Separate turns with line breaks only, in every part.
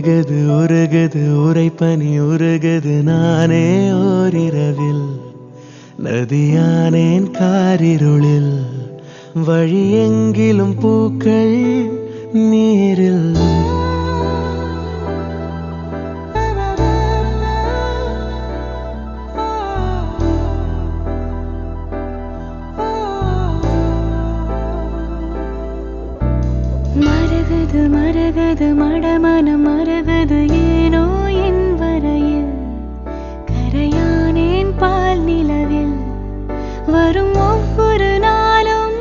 உருகுது உருகுது உரைப்பனி உருகுது நானே ஓரிரவில் நதியானேன் காரிருளில் வழி எங்கிலும் பூக்கள் நீரில்
மரகது மரகது மடமனம் மரகது ஏனோ என் வரையில் கரையானேன் பால் நிலவில் வரும் ஒவ்வொரு நாளும்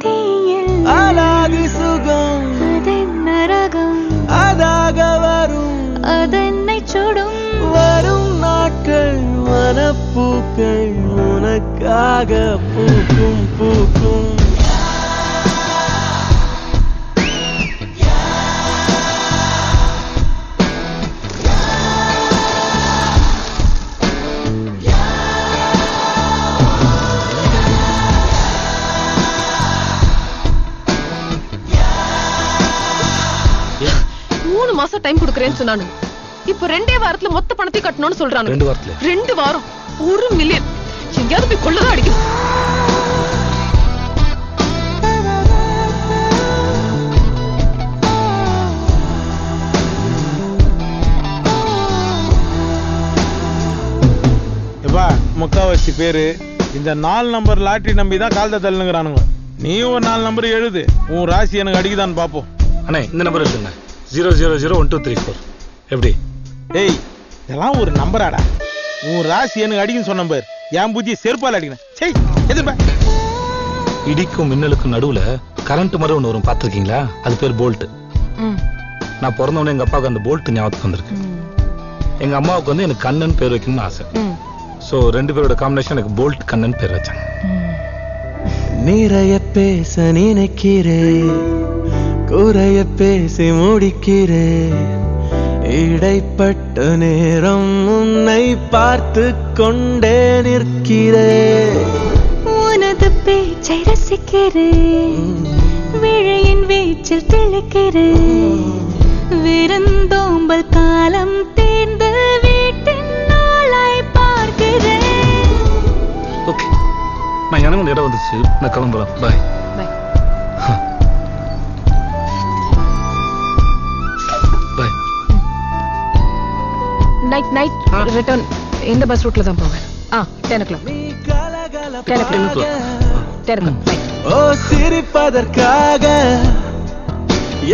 தீயில்
அலாதி சுகம்
அதன் நரகம்
அதாக வரும்
அதென்னை சுடும்
வரும் நாட்கள் மனப்பூக்கள் உனக்காக பூக்கும் பூக்கும்
மாசம் டைம் கொடுக்கறேன்னு சொன்னானு இப்ப 2 வாரத்துல மொத்த பணத்தை கட்டணும்னு சொல்றானு. 2 வாரம் 1 மில்லியன் எங்கயாவது போய் கொள்ளதான் அடிக்கும்.
எப்பா முக்காவாசி பேரு இந்த 4 நம்பர் லாட்டரி நம்பி தான் கால் தள்ளுங்கிறானுங்க. நீ ஒரு 4 நம்பர் எழுது, உன் ராசி எனக்கு அடிக்குதான்னு பாப்போம்.
அண்ணே இந்த நம்பர் எழுதுங்க 0001234. எப்படி?
ஏய் இதெல்லாம் ஒரு நம்பராடா? உன் ராசி எனக்கு அடிக்குன்னு சொன்ன நம்பர் என் பூஜ்ஜி செருப்பால் அடிக்கணும். சரி எதிர்ப்பா.
இடிக்கும் மின்னலுக்கும் நடுவுல கரண்ட் மாதிரி ஒன்று வரும், பார்த்துருக்கீங்களா? அது பேர் போல்ட். நான் பிறந்தவொடனே எங்க அப்பாவுக்கு அந்த போல்ட் ஞாபகத்துக்கு வந்திருக்கு. எங்க அம்மாவுக்கு வந்து எனக்கு கண்ணன் பேர் வைக்கணும்னு ஆசை. ஸோ 2 பேரோட காம்பினேஷன் எனக்கு போல்ட் கண்ணன் பேர் வச்சாங்க.
நிறைய பேச நினைக்கிறேன், குறைய பேசி முடிக்கிறேன், இடைப்பட்ட நேரம் உன்னை பார்த்து கொண்டே நிற்கிறேன்.
உனது பேச்சை ரசிக்கிறேன், விழியின் வீச்சில் தெளிக்கிறேன், விருந்தோம்பல் காலம் தேர்ந்து வீட்டின் நாளாய் பார்க்கிறேன்.
ஓகே, நான் எனக்கு இடம் வந்துச்சு, நான் கிளம்புறேன். பாய்.
நைட் ரிட்டர்ன் இந்த பஸ் ரூட்ல தான் போவேன். 10 o'clock. 10 o'clock.
ஓ சிரிப்பதற்காக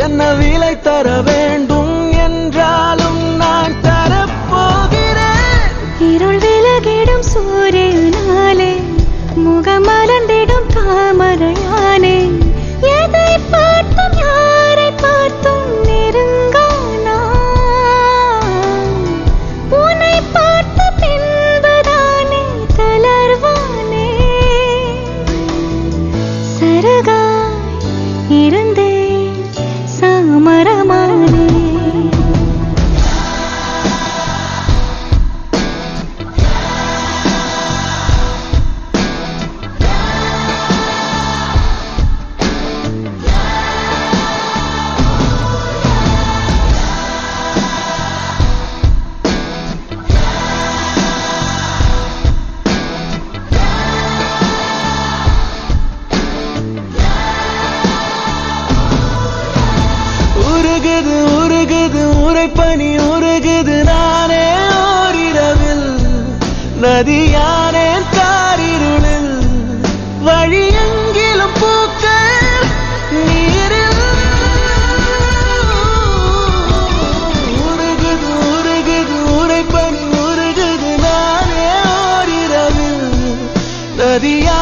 என்ன விலை தர வேண்டும் என்றாலும் நான் தரப்போகிறேன்.
இருள் விலகிடும் சூரியனாலே முகமலர்ந்திடும் தாமரையானே, எதை பார்த்தும் யாரை பார்த்தும் நெருங்கானா, உன்னை பார்த்த பின்புதானே தளர்வானே, சருகாய் இருந்தே சாமரமானே.
உருகுது உருகுது உரைப்பனி உருகுது நானே ஓரிரவில் நதியானேன் காரிருளில் வழி எங்கிலும் பூக்கள் நீரில். உருகுது உருகுது உரைப்பனி உருகுது நானே ஓரிரவில் நதியா